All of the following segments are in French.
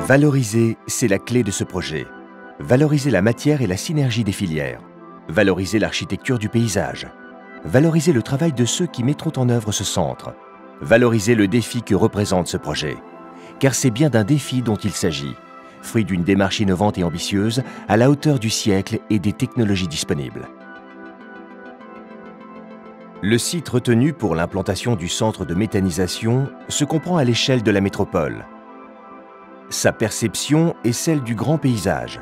Valoriser, c'est la clé de ce projet. Valoriser la matière et la synergie des filières. Valoriser l'architecture du paysage. Valoriser le travail de ceux qui mettront en œuvre ce centre. Valoriser le défi que représente ce projet. Car c'est bien d'un défi dont il s'agit, fruit d'une démarche innovante et ambitieuse à la hauteur du siècle et des technologies disponibles. Le site retenu pour l'implantation du centre de méthanisation se comprend à l'échelle de la métropole. Sa perception est celle du grand paysage.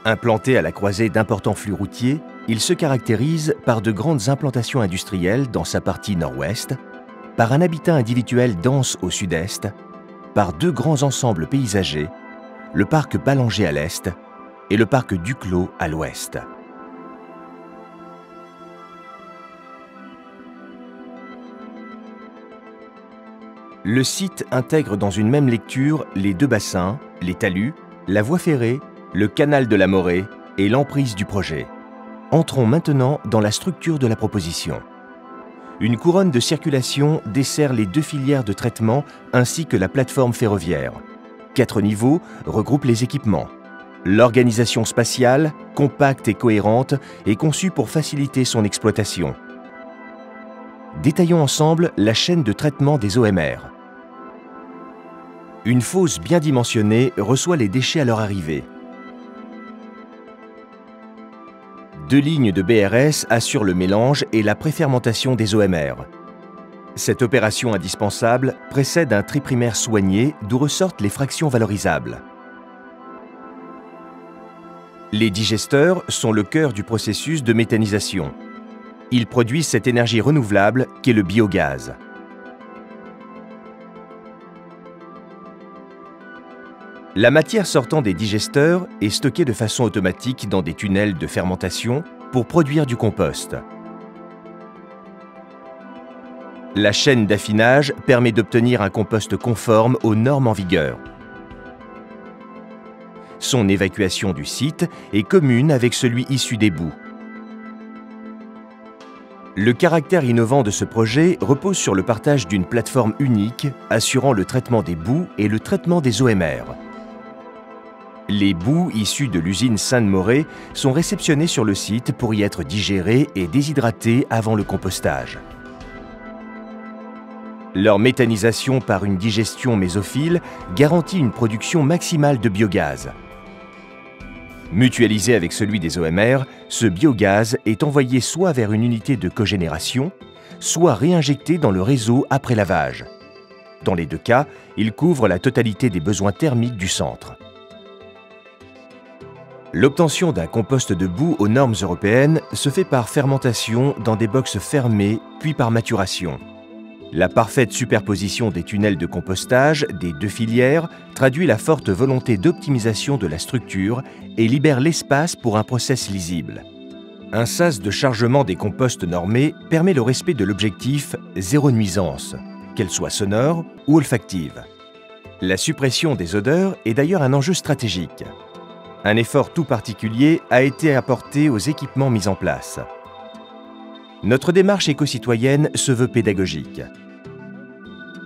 Implanté à la croisée d'importants flux routiers, il se caractérise par de grandes implantations industrielles dans sa partie nord-ouest, par un habitat individuel dense au sud-est, par deux grands ensembles paysagers, le parc Ballanger à l'est et le parc Duclos à l'ouest. Le site intègre dans une même lecture les deux bassins, les talus, la voie ferrée, le canal de la Morée et l'emprise du projet. Entrons maintenant dans la structure de la proposition. Une couronne de circulation dessert les deux filières de traitement ainsi que la plateforme ferroviaire. 4 niveaux regroupent les équipements. L'organisation spatiale, compacte et cohérente, est conçue pour faciliter son exploitation. Détaillons ensemble la chaîne de traitement des OMR. Une fosse bien dimensionnée reçoit les déchets à leur arrivée. 2 lignes de BRS assurent le mélange et la préfermentation des OMR. Cette opération indispensable précède un tri primaire soigné d'où ressortent les fractions valorisables. Les digesteurs sont le cœur du processus de méthanisation. Ils produisent cette énergie renouvelable qu'est le biogaz. La matière sortant des digesteurs est stockée de façon automatique dans des tunnels de fermentation pour produire du compost. La chaîne d'affinage permet d'obtenir un compost conforme aux normes en vigueur. Son évacuation du site est commune avec celui issu des boues. Le caractère innovant de ce projet repose sur le partage d'une plateforme unique assurant le traitement des boues et le traitement des OMR. Les boues issues de l'usine Sainte-Morée sont réceptionnées sur le site pour y être digérées et déshydratées avant le compostage. Leur méthanisation par une digestion mésophile garantit une production maximale de biogaz. Mutualisé avec celui des OMR, ce biogaz est envoyé soit vers une unité de cogénération, soit réinjecté dans le réseau après lavage. Dans les deux cas, il couvre la totalité des besoins thermiques du centre. L'obtention d'un compost de boue aux normes européennes se fait par fermentation dans des boxes fermés, puis par maturation. La parfaite superposition des tunnels de compostage des deux filières traduit la forte volonté d'optimisation de la structure et libère l'espace pour un process lisible. Un sas de chargement des composts normés permet le respect de l'objectif zéro nuisance, qu'elle soit sonore ou olfactive. La suppression des odeurs est d'ailleurs un enjeu stratégique. Un effort tout particulier a été apporté aux équipements mis en place. Notre démarche éco-citoyenne se veut pédagogique.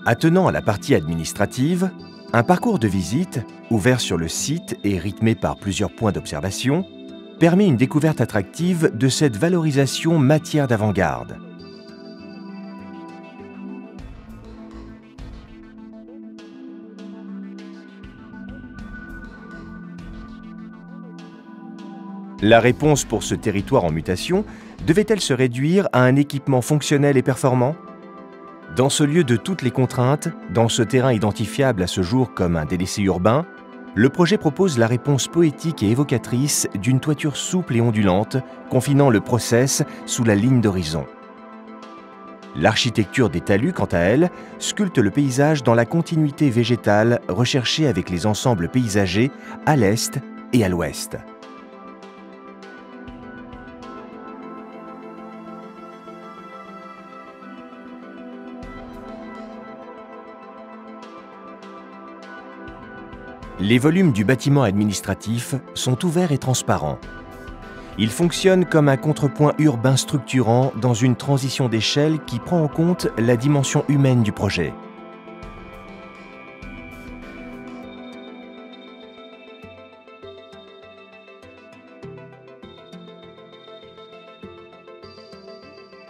Attenant à la partie administrative, un parcours de visite, ouvert sur le site et rythmé par plusieurs points d'observation, permet une découverte attractive de cette valorisation matière d'avant-garde. La réponse pour ce territoire en mutation devait-elle se réduire à un équipement fonctionnel et performant? Dans ce lieu de toutes les contraintes, dans ce terrain identifiable à ce jour comme un délaissé urbain, le projet propose la réponse poétique et évocatrice d'une toiture souple et ondulante, confinant le process sous la ligne d'horizon. L'architecture des talus, quant à elle, sculpte le paysage dans la continuité végétale recherchée avec les ensembles paysagers à l'est et à l'ouest. Les volumes du bâtiment administratif sont ouverts et transparents. Il fonctionne comme un contrepoint urbain structurant dans une transition d'échelle qui prend en compte la dimension humaine du projet.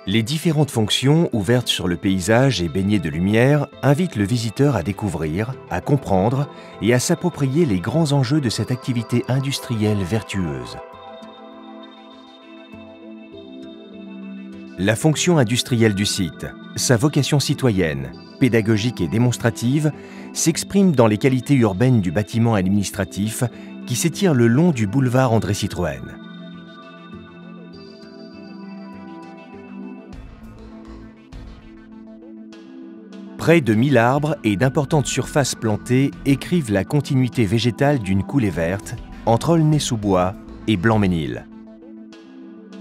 Les différentes fonctions ouvertes sur le paysage et baignées de lumière invitent le visiteur à découvrir, à comprendre et à s'approprier les grands enjeux de cette activité industrielle vertueuse. La fonction industrielle du site, sa vocation citoyenne, pédagogique et démonstrative, s'exprime dans les qualités urbaines du bâtiment administratif qui s'étire le long du boulevard André Citroën. Près de 1000 arbres et d'importantes surfaces plantées écrivent la continuité végétale d'une coulée verte entre Aulnay-sous-Bois et Blanc-Mesnil.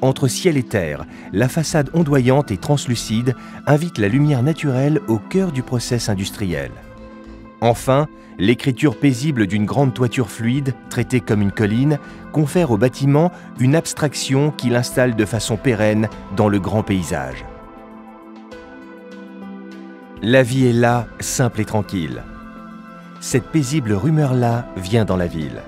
Entre ciel et terre, la façade ondoyante et translucide invite la lumière naturelle au cœur du process industriel. Enfin, l'écriture paisible d'une grande toiture fluide, traitée comme une colline, confère au bâtiment une abstraction qui l'installe de façon pérenne dans le grand paysage. La vie est là, simple et tranquille. Cette paisible rumeur-là vient dans la ville.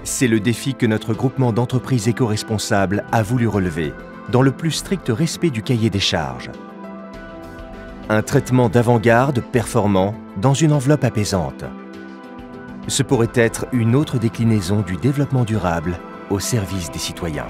C'est le défi que notre groupement d'entreprises éco-responsables a voulu relever, dans le plus strict respect du cahier des charges. Un traitement d'avant-garde performant dans une enveloppe apaisante. Ce pourrait être une autre déclinaison du développement durable au service des citoyens.